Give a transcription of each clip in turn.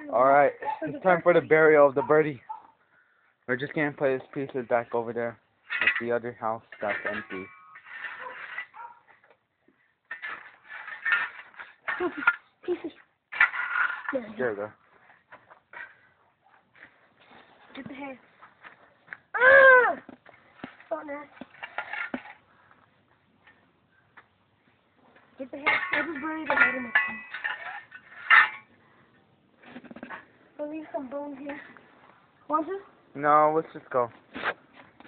Alright, it's time for the burial of the birdie. We're just gonna put his pieces back over there at the other house that's empty. Pieces. There we go. Get the hair. Ah! Stop now. Get the hair. I just buried the head in the thing. I'll leave some bones here. Want to? No, let's just go.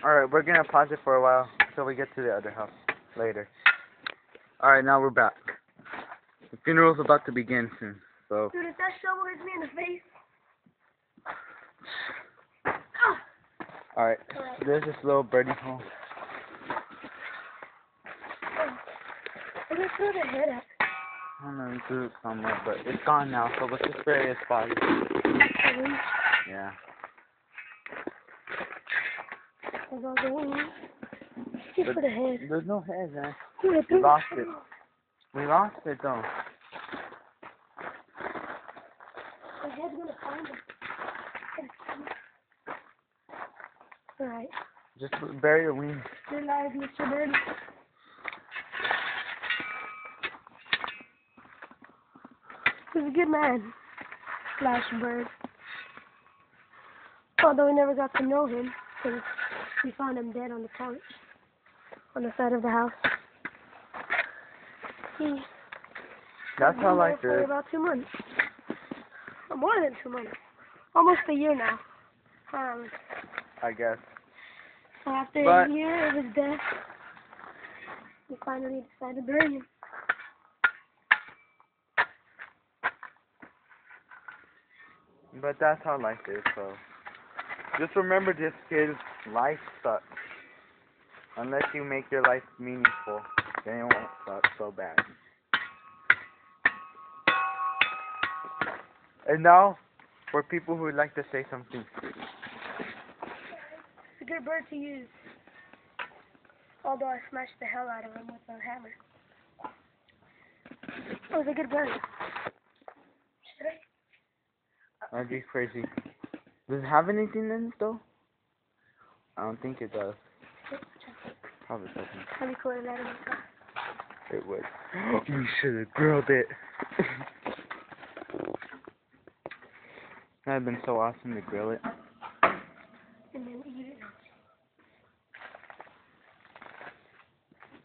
Alright, we're gonna pause it for a while until we get to the other house later. Alright, now we're back. The funeral's about to begin soon, so... Dude, if that shovel hits me in the face... Alright, there's this little birdie hole. Where did I throw the head at? I don't know, we threw it somewhere, but it's gone now, so let's just bury his body. Yeah. There's all the wings. Just for the head. There's no head, man. Dude, We lost it. We lost it, though. The head's gonna find it. Alright. Just bury your wings. You're alive, Mr. Bird. He's a good man. Slash bird. Although we never got to know him, because we found him dead on the couch. On the side of the house. That's how life for is. about 2 months. Or more than 2 months. Almost a year now. I guess. So after a year of his death, we finally decided to bury him. But that's how life is, so... Just remember this, kids. Life sucks. Unless you make your life meaningful, then it won't suck so bad. And now, for people who would like to say something. It's a good bird to use. Although I smashed the hell out of him with a hammer. It was a good bird. Should I? That'd be crazy. Does it have anything in it, though? I don't think it does. Probably doesn't. Let me cool it out of my car. It would. We should have grilled it. That'd have been so awesome to grill it. And then eat it.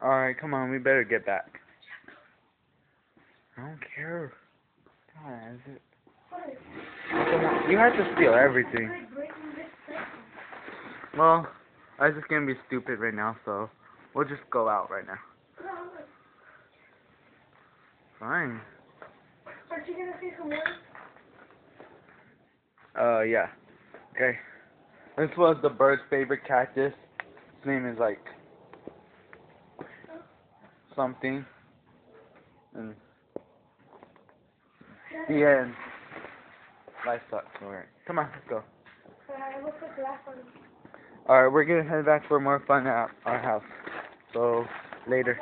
Alright, come on, we better get back. I don't care. God, is it? Come on, you have to steal everything. Well, I was just gonna be stupid right now, so we'll just go out right now. Fine. Aren't you gonna say some words? Yeah. Okay. This was the bird's favorite cactus. His name is like something. And the end. Life sucks. Alright. Come on, let's go. We'll put glass on him. Alright, we're gonna head back for more fun at our house. So, later.